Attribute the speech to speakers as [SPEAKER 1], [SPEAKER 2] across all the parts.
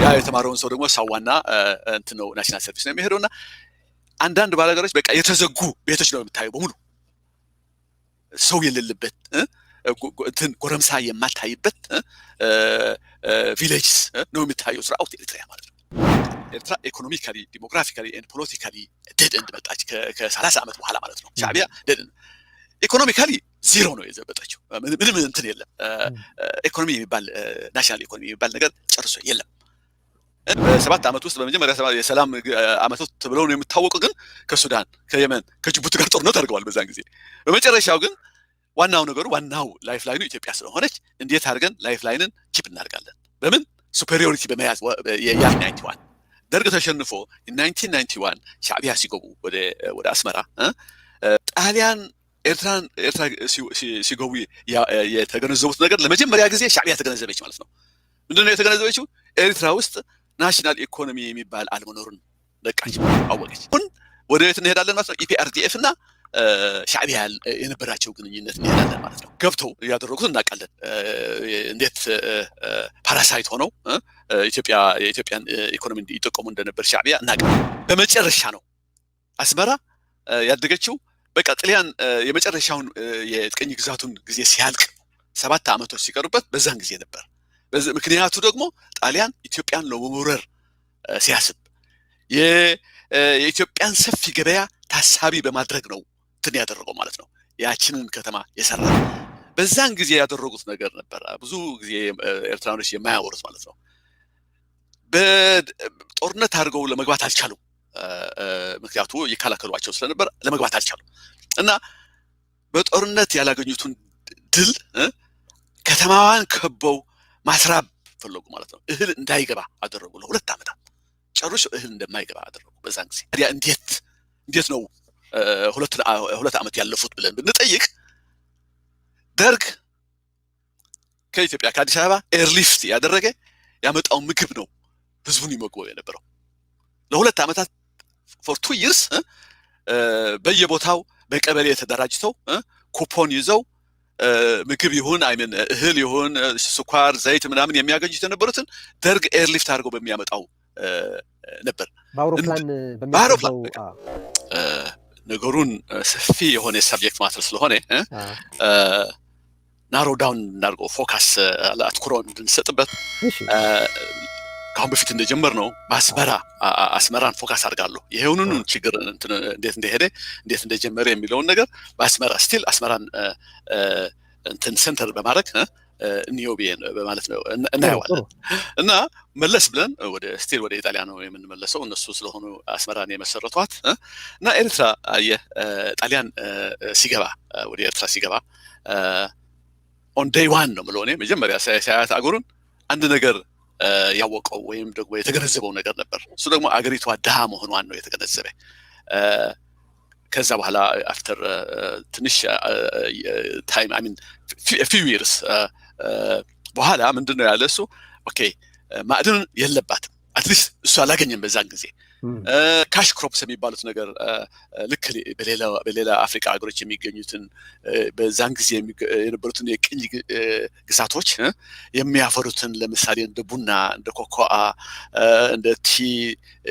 [SPEAKER 1] ያ የተማረውን ሰው ደግሞ ሳዋና እንትን ነው ናሽናል ሰርቪስ ነው የሚሄደውና አንዳንድ ባላገሮች በቃ የተዘጉ ቤቶች ነው የምታየው በሙሉ ሰው የሌለበት እንትን ጎረምሳ የማታይበት ቪሌጅስ ነው የምታየው ስራውት ኤርትራ ማለት ነው ኤርትራ ኢኮኖሚካሊ ዲሞግራፊካሊ ኤንድ ፖለቲካሊ ዴድ ኤንድ መጣች ከ30 ዓመት በኋላ ማለት ነው ሻዕቢያ ዴድ ኢኮኖሚካሊ ዜሮ ነው የዘበጠችው ምንም እንትን የለም ኢኮኖሚ የሚባል ናሽናል ኢኮኖሚ የሚባል ነገር ጨርሶ የለም በ7 ዓመት ውስጥ በመጀመሪያ የሰላም ዓመታት ተብለው ነው የምታወቀው ግን ከሱዳን ከየመን ከጅቡቲ ጋር ጦርነት አድርገዋል በዛን ጊዜ በመጨረሻው ግን ዋናው ነገሩ ዋናው ላይፍ ላይኑ ኢትዮጵያ ስለሆነች እንዴት አድርገን ላይፍ ላይንን ቺፕ እናደርጋለን በምን ሱፐሪዮሪቲ በመያዝ የ91 ደርግ ተሸንፎ 1991 ሻዕቢያ ሲገቡ ወደ አስመራ ጣሊያን ኤርትራ ሲገቡ የተገነዘቡት ነገር ለመጀመሪያ ጊዜ ሻዕቢያ ተገነዘበች ማለት ነው ምንድነው የተገነዘበችው ኤርትራ ውስጥ ናሽናል ኢኮኖሚ የሚባል አልመኖሩን ለቃች አወቀች ሁን ወደ የት እንሄዳለን ማለት ነው ኢፒአርዲኤፍ እና ሻዕቢያ የነበራቸው ግንኙነት እንሄዳለን ማለት ነው ገብተው ያደረጉት እናቃለን እንዴት ፓራሳይት ሆነው የኢትዮጵያን ኢኮኖሚ ይጠቀሙ እንደነበር ሻዕቢያ እናቃለን በመጨረሻ ነው አስመራ ያደገችው በቃ ጣሊያን የመጨረሻውን የቅኝ ግዛቱን ጊዜ ሲያልቅ 7 ዓመቶች ሲቀሩበት በዛን ጊዜ ነበር ምክንያቱ ደግሞ ጣሊያን ኢትዮጵያን ለመውረር ሲያስብ የኢትዮጵያን ሰፊ ገበያ ታሳቢ በማድረግ ነው እንትን ያደረገው ማለት ነው ያቺንን ከተማ የሰራ በዛን ጊዜ ያደረጉት ነገር ነበር ብዙ ጊዜ ኤርትራኖች የማያወሩት ማለት ነው በጦርነት አድርገው ለመግባት አልቻሉም ምክንያቱ ይከላከሏቸው ስለነበር ለመግባት አልቻሉም እና በጦርነት ያላገኙትን ድል ከተማዋን ከበው ማስራብ ፈለጉ ማለት ነው እህል እንዳይገባ አደረጉ ለ2 ዓመታት ጨርሶ እህል እንደማይገባ አደረጉ በዛን ጊዜ ታዲያ እንዴት ነው 2 ዓመት ያለፉት ብለን ብንጠይቅ ደርግ ከኢትዮጵያ ከአዲስ አበባ ኤርሊፍት ያደረገ ያመጣው ምግብ ነው ህዝቡን ይመግበው የነበረው ለ2 ዓመታት for 2 years በየቦታው በቀበሌ ተደራጅተው ኩፖን ይዘው ምግብ ይሁን አይምን እህል ይሁን ስኳር ዘይት ምናምን የሚያገኙት የነበሩትን ደርግ ኤርሊፍት አድርገው በሚያመጣው ነበር በአውሮፕላን ነገሩን ሰፊ የሆነ ሰብጀክት ማተር ስለሆነ ናሮ ዳውን እናድርገው ፎከስ አትኩሮን እንድንሰጥበት ካሁን በፊት እንደጀመር ነው አስመራን ፎከስ አድርጋለሁ ይሄውኑን ችግር እንዴት እንደሄደ እንዴት እንደጀመረ የሚለውን ነገር በአስመራ ስቲል አስመራን እንትን ሴንተር በማድረግ ኒዮቢየን በማለት ነው እናየዋለን እና መለስ ብለን ወደ ኢጣሊያ ነው የምንመለሰው እነሱ ስለሆኑ አስመራን የመሰረቷት እና ኤርትራ ጣሊያን ሲገባ ወደ ኤርትራ ሲገባ on day 1 ነው ማለት ነው መጀመሪያ ሳያት አገሩን አንድ ነገር ያወቀው ወይም ደግሞ የተገነዘበው ነገር ነበር እሱ ደግሞ አገሪቷ ደሃ መሆኗን ነው የተገነዘበ ከዛ በኋላ after ትንሽ time I mean a few years በኋላ ምንድነው ያለሱ ኦኬ ማዕድን የለባትም at least እሱ አላገኘም በዛን ጊዜ ካሽ ክሮፕስ የሚባሉት ነገር ልክ በሌላ አፍሪካ ሀገሮች የሚገኙትን በዛን ጊዜ የነበሩትን የቅኝ ግዛቶች የሚያፈሩትን ለምሳሌ እንደ ቡና እንደ ኮኮአ እንደ ቲ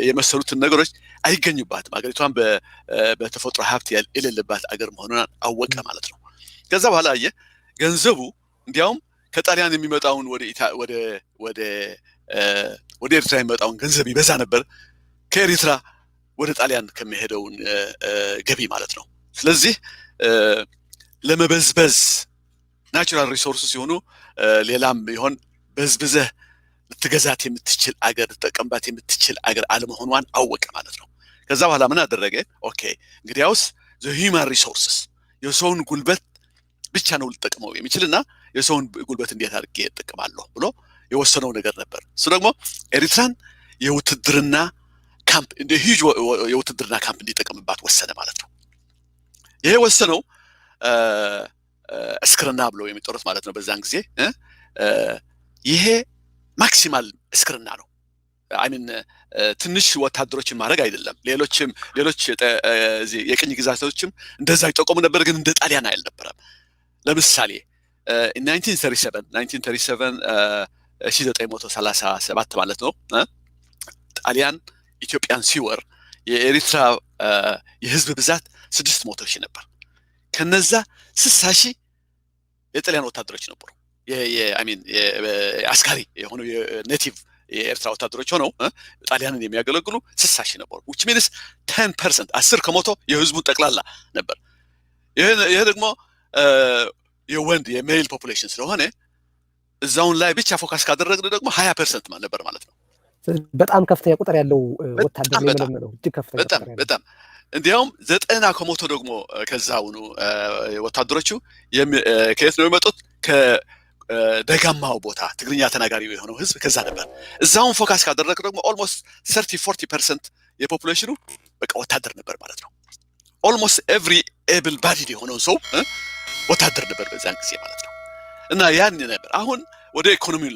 [SPEAKER 1] የመሰሉትን ነገሮች አይገኙባትም አገሪቷን በተፈጥሮ ሀብት የሌለባት አገር መሆኗን አወቀ ማለት ነው ከዛ በኋላ ገንዘቡ እንዲያውም ከጣሊያን የሚመጣውን ወደ ኤርትራ የሚመጣውን ገንዘብ ይበዛ ነበር ከኤርትራ ወደ ጣሊያን ከመሄደውን ገቢ ማለት ነው ስለዚህ ለመበዝበዝ ናቹራል ሪሶርስስ ሲሆኑ ሌላም ቢሆን በዝብዘህ ልትገዛት የምትችል አገር ተጠቀምባት የምትችል አገር አለመሆኗን አወቀ ማለት ነው ከዛ በኋላ ምን አደረገ ኦኬ እንግዲያውስ the human resources የሰውን ጉልበት ብቻ ነው ልጠቀመው የሚችልና የሰውን ጉልበት እንዴት አድርጌ እጠቀማለሁ ብሎ የወሰነው ነገር ነበር እሱ ደግሞ ኤርትራን የውትድርና ካምፕ እንደ ሂጅ የውትድርና ካምፕ እንዲጠቀምባት ወሰነ ማለት ነው ይሄ ወሰነው እስክርና ብሎ የሚጠሩት ማለት ነው በዛን ጊዜ ይሄ ማክሲማል እስክርና ነው I mean ትንሽ ወታደሮችን ማድረግ አይደለም ሌሎች የቅኝ ግዛቶችም እንደዛ ይጠቀሙ ነበር ግን እንደ ጣሊያን አይደለም ለምሳሌ in 1937 1937 ማለት ነው ጣሊያን ኢትዮጵያን ሲወር የኤሪትራ የህዝብ ብዛት 600,000 ነበር ከነዛ 60,000 የጣሊያን ወታደሮች ነበሩ የአሚን የአስካሪ የሆኑ የኔቲቭ የኤርትራ ወታደሮች ሆነው ጣሊያንን የሚያገለግሉ 60,000 ነበሩ which means 10% 10% የህዝቡ ጠቅላላ ነበር ይሄ ደግሞ የወንድ የሜል ፖፑሌሽን ስለሆነ እዛውን ላይ ብቻ ፎከስ ካደረግን ደግሞ 20% ነበር ማለት ነው
[SPEAKER 2] በጣም ከፍተኛ ቁጥር ያለው ወታደር ነው ከፍተኛ
[SPEAKER 1] በጣም እንዲያውም 90% ደግሞ ከዛው ነው ወታደሮቹ ከየት ነው የመጡት ከደጋማው ቦታ ትግርኛ ተናጋሪ የሆነው ህዝብ ከዛ ነበር እዛውን ፎከስ ካደረግ ደግሞ almost 30-40% የፖፑሌሽኑ በቃ ወታደር ነበር ማለት ነው almost every able bodied የሆነው ሰው ወታደር ነበር በዛን ጊዜ ማለት ነው እና ያን ነበር አሁን ወደ ኢኮኖሚው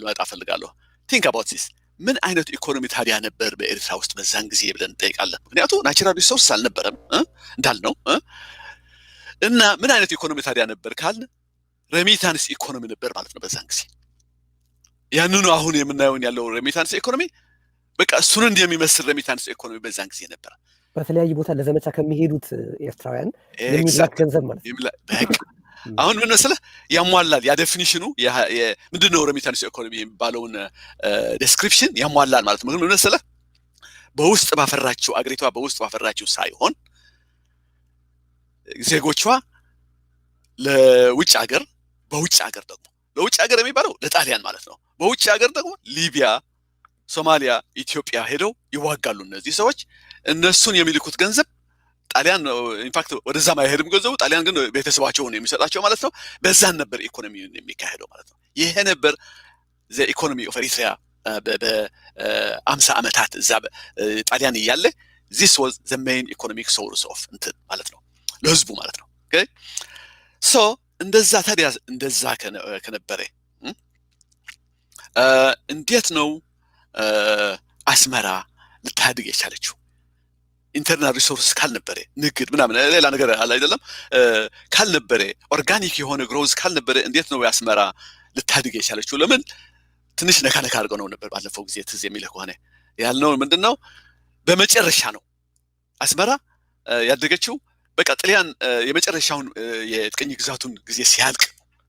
[SPEAKER 1] ለማጣ ፈልጋለሁ think about this ምን አይነት ኢኮኖሚ ታዲያ ነበር በኤርትራ ውስጥ በዛን ጊዜ ብለን ጠይቃለን ምክንያቱም ናቹራል ሪሶርስ አልነበረም እንዳልነው እና ምን አይነት ኢኮኖሚ ታዲያ ነበር ካልን ሬሚታንስ ኢኮኖሚ ነበር ማለት ነው በዛን ጊዜ ያንኑ አሁን የምናየው ያለው ሬሚታንስ ኢኮኖሚ በቃ እሱን እንደሚመስል ሬሚታንስ ኢኮኖሚ በዛን ጊዜ ነበር
[SPEAKER 2] በተለያየ ቦታ ለዘመቻ ከሚሄዱት ኤርትራውያን የሚላክ ገንዘብ ማለት
[SPEAKER 1] በቃ አሁን ምን መሰለህ ያሟላል ያ ዴፊኒሽኑ ምንድነው ሬሚታንስ ኢኮኖሚ የሚባለውን ዲስክሪፕሽን ያሟላል ማለት ነው ምን መሰለህ በውስጥ ባፈራቸው አገሪቷ በውስጥ ባፈራቸው ሳይሆን ዜጎቿ ለውጭ ሀገር በውጭ ሀገር ደግሞ ለውጭ ሀገር የሚባለው ለጣሊያን ማለት ነው በውጭ ሀገር ደግሞ ሊቢያ ሶማሊያ ኢትዮጵያ ሄደው ይዋጋሉ እነዚህ ሰዎች እነሱን የሚልኩት ገንዘብ ጣሊያን ኢንፋክት ወደዛ ማይሄድም ገንዘቡ ጣሊያን ግን ቤተሰባቸውን የሚሰጣቸው ማለት ነው በዛን ነበር ኢኮኖሚውን የሚካሄደው ማለት ነው ይሄ ነበር ዘ ኢኮኖሚ ኦፍ ኤሪትሪያ በ50 አመታት እዛ ጣሊያን ይያለ this was the main economic source of እንትን ማለት ነው ለህዝቡ ማለት ነው okay so እንደዛ ታዲያ እንደዛ ከነበረ እንዴት ነው አስመራ ልታድግ የቻለችው ኢንተርናል ሪሶርስ ካልነበረ ንግድ ምናምን ሌላ ነገር አለ አይደለም ካልነበረ ኦርጋኒክ የሆነ ግሮዝ ካልነበረ እንዴት ነው ያስመራ ልታድግ የቻለችው ለምን ትንሽ ነካነካ አድርገው ነው ነበር ባለፈው ጊዜ ትዝ የሚልህ ከሆነ ያልነው ምንድነው በመጨረሻ ነው አስመራ ያደገችው በቃ ጣሊያን የመጨረሻውን የጥቅኝ ግዛቱን ጊዜ ሲያልቅ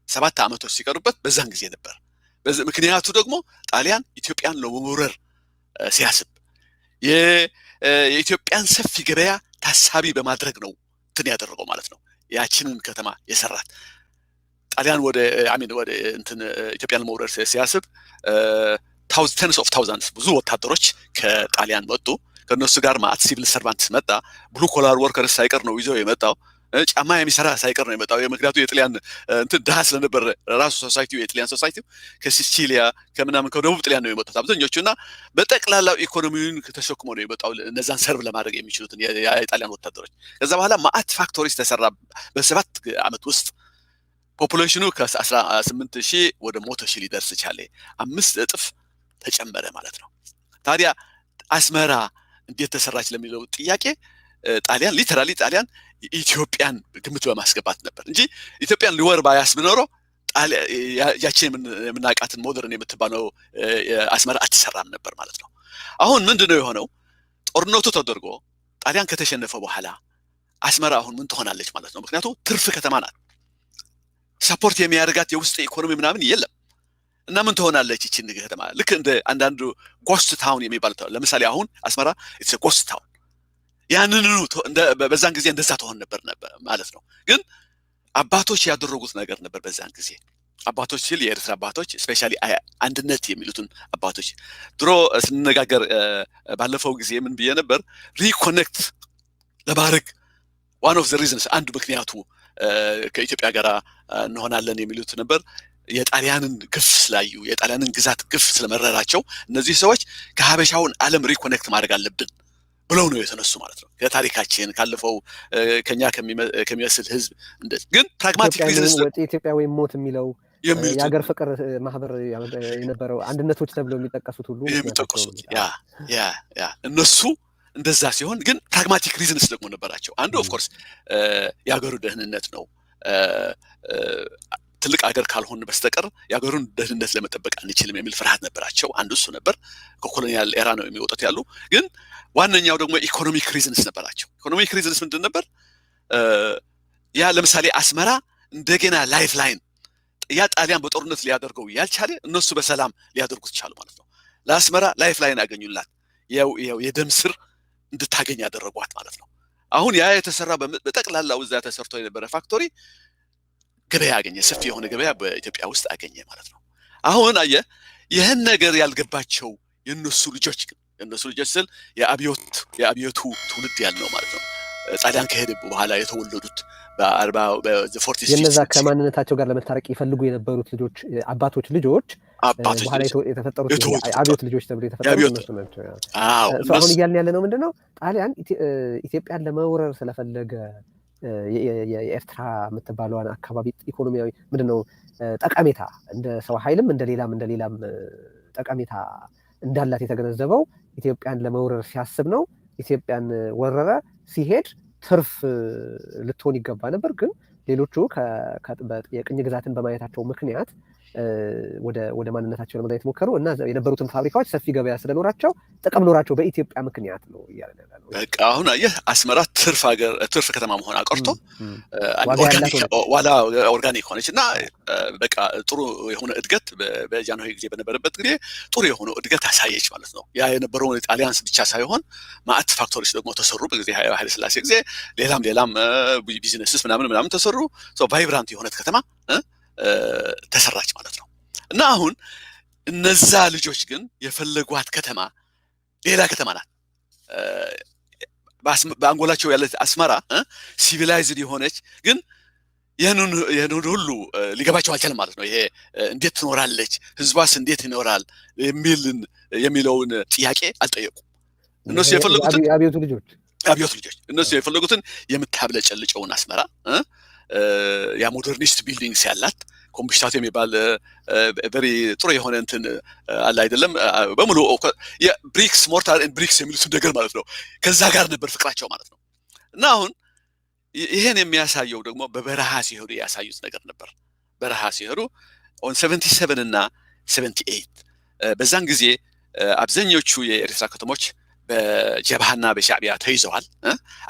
[SPEAKER 1] 7 አመቶች ሲቀሩበት በዛን ጊዜ ነበር ምክንያቱ ደግሞ ጣሊያን ኢትዮጵያን ለመውረር ሲያስብ የኢትዮጵያን ሰፊ ገበያ ታሳቢ በማድረግ ነው እንትን ያደረገው ማለት ነው ያቺንን ከተማ የሰራት ጣሊያን ወደ እንትን ኢትዮጵያን ለመውረር ሲያስብ tens of thousands ብዙ ወታደሮች ከጣሊያን መጡ ከነሱ ጋር ማት ሲቪል ሰርቫንትስ መጣ ብሉ ኮላር ወርከርስ ሳይቀር ነው ይዘው የመጣው ጫማ የሚሰራ ሳይቀር ነው የመጣው የምክንያቱ የጣሊያን እንትን ዳስ ለነበር ራሱ ሶሳይቲው የጣሊያን ሶሳይቲው ከሲሲሊያ ከምናምን ከደቡብ ጣሊያን ነው የመጣው አብዛኞቹና በጠቅላላው ኢኮኖሚውን ተሸክሞ ነው የመጣው እነዛን ሰርቭ ለማድረግ የሚችሉትን የጣሊያን ወታደሮች ከዛ በኋላ ማት ፋክቶሪስ ተሰራ በ7 አመት ውስጥ ፖፑሌሽኑ ከ18,000 ወደ 100,000 ሊደርስ ቻለ 5 እጥፍ ተጨመረ ማለት ነው ታዲያ አስመራ እንዴት ተሰራች ለሚለው ጥያቄ ጣሊያን ሊተራሊ ጣሊያን ኢትዮጵያን ግምት በማስገባት ነበር እንጂ ኢትዮጵያን ሊወር ባያስብኖሮ ያቺን የምናቃትን ሞደርን የምትባለው አስመራ አትሰራም ነበር ማለት ነው አሁን ምንድነው የሆነው ጦርነቱ ተደርጎ ጣሊያን ከተሸነፈ በኋላ አስመራ አሁን ምን ትሆናለች ማለት ነው ምክንያቱም ትርፍ ከተማ ናት ሰፖርት የሚያደርጋት የውስጥ ኢኮኖሚ ምናምን የለም እና ምን ትሆናለች እቺ ከተማ ልክ እንደ አንዳንዱ ጎስት ታውን የሚባለው ለምሳሌ አሁን አስመራ it's a ghost town ያንኑ በዛን ጊዜ እንደዛ ተሆን ነበር ማለት ነው ግን አባቶች ያደረጉት ነገር ነበር በዛን ጊዜ አባቶች ሲል የኤርትራ አባቶች ስፔሻሊ አንድነት የሚሉትን አባቶች ድሮ ስንነጋገር ባለፈው ጊዜ ምን ብዬ ነበር ሪኮኔክት ለማድረግ one of the reasons አንዱ ምክንያቱ ከኢትዮጵያ ጋር እንሆናለን የሚሉት ነበር የጣሊያንን ግፍ ስላዩ የጣሊያንን ግዛት ግፍ ስለመረራቸው እነዚህ ሰዎች ከሀበሻውን ዓለም ሪኮኔክት ማድረግ አለብን ብለው ነው የተነሱ ማለት ነው ከታሪካችን ካለፈው ከኛ ከሚመስል ህዝብ እንደዚህ ግን ፕራግማቲክ ቢዝነስ
[SPEAKER 2] ኢትዮጵያ ወይ ሞት የሚለው የሀገር ፍቅር ማህበር የነበረው አንድነቶች ተብለው የሚጠቀሱት ሁሉ
[SPEAKER 1] የሚጠቀሱት ያ እነሱ እንደዛ ሲሆን ግን ፕራግማቲክ ሪዝንስ ደግሞ ነበራቸው አንዱ ኦፍ ኮርስ ያገሩ ደህንነት ነው ትልቅ አገር ካልሆነ በስተቀር ያገሩን ደህንነት ለመጠበቅ አንችልም የሚል ፍርሃት ነበራቸው። አንዱ እሱ ነበር። ከኮሎኒያል ኤራ ነው የሚወጡት ያሉ። ግን ዋነኛው ደግሞ ኢኮኖሚክ ሪዝንስ ነበራቸው። ኢኮኖሚክ ሪዝንስ ምንድን ነበር? ያ ለምሳሌ አስመራ እንደገና ላይፍ ላይን ያ ጣሊያን በጦርነት ሊያደርገው ያልቻለ እነሱ በሰላም ሊያደርጉት ቻሉ ማለት ነው። ለአስመራ ላይፍ ላይን አገኙላት። ያው የደም ስር እንድታገኝ ያደረጓት ማለት ነው። አሁን ያ የተሰራ በጠቅላላው እዛ ተሰርቶ የነበረ ፋክቶሪ ገበያ አገኘ፣ ሰፊ የሆነ ገበያ በኢትዮጵያ ውስጥ አገኘ ማለት ነው። አሁን አየህ ይህን ነገር ያልገባቸው የነሱ ልጆች ግን የነሱ ልጆች ስል የአብዮቱ ትውልድ ያልነው ማለት ነው። ጣሊያን ከሄደ በኋላ የተወለዱት በ40
[SPEAKER 2] የነዛ ከማንነታቸው ጋር ለመታረቅ ይፈልጉ የነበሩት ልጆች አባቶች ልጆች በኋላ የተፈጠሩት አብዮት ልጆች ተብሎ የተፈጠሩት እነሱ ናቸው። አሁን እያልን ያለ ነው ምንድነው ጣሊያን ኢትዮጵያን ለመውረር ስለፈለገ የኤርትራ የምትባለዋን አካባቢ ኢኮኖሚያዊ ምንድነው ጠቀሜታ እንደ ሰው ኃይልም እንደ ሌላም ጠቀሜታ እንዳላት የተገነዘበው ኢትዮጵያን ለመውረር ሲያስብ ነው። ኢትዮጵያን ወረረ። ሲሄድ ትርፍ ልትሆን ይገባ ነበር። ግን ሌሎቹ የቅኝ ግዛትን በማየታቸው ምክንያት ወደ ማንነታቸው ለመዛየት ሞከሩ እና የነበሩትን ፋብሪካዎች ሰፊ ገበያ ስለኖራቸው ጥቅም ኖራቸው በኢትዮጵያ ምክንያት ነው እያለ ነው።
[SPEAKER 1] በቃ አሁን አየህ አስመራ ትርፍ ከተማ መሆን አቆርቶ ዋላ ኦርጋኒክ ሆነች እና በቃ ጥሩ የሆነ እድገት በጃንሆይ ጊዜ በነበረበት ጊዜ ጥሩ የሆነ እድገት አሳየች ማለት ነው። ያ የነበረው ጣሊያንስ ብቻ ሳይሆን ማዕት ፋክቶሪስ ደግሞ ተሰሩ በጊዜ ኃይለ ሥላሴ ጊዜ ሌላም ቢዝነስስ ምናምን ተሰሩ። ቫይብራንት የሆነ ከተማ ተሰራች ማለት ነው። እና አሁን እነዛ ልጆች ግን የፈለጓት ከተማ ሌላ ከተማ ናት። በአንጎላቸው ያለ አስመራ ሲቪላይዝድ የሆነች ግን ይህንን ሁሉ ሊገባቸው አልቻለም ማለት ነው። ይሄ እንዴት ትኖራለች፣ ህዝቧስ እንዴት ይኖራል የሚለውን ጥያቄ አልጠየቁም። እነሱ የፈለጉትን
[SPEAKER 2] አብዮት ልጆች
[SPEAKER 1] እነሱ የፈለጉትን የምታብለጨልጨውን አስመራ ያ ሞደርኒስት ቢልዲንግስ ያላት ኮምፒውተር የሚባል ቨሪ ጥሩ የሆነ እንትን አለ አይደለም በሙሉ የብሪክስ ሞርታር ኤንድ ብሪክስ የሚሉት ነገር ማለት ነው። ከዛ ጋር ነበር ፍቅራቸው ማለት ነው። እና አሁን ይሄን የሚያሳየው ደግሞ በበረሃ ሲሄዱ ያሳዩት ነገር ነበር። በረሃ ሲሄዱ ኦን 77 እና 78 በዛን ጊዜ አብዛኞቹ የኤርትራ ከተሞች በጀብሃና በሻዕቢያ ተይዘዋል።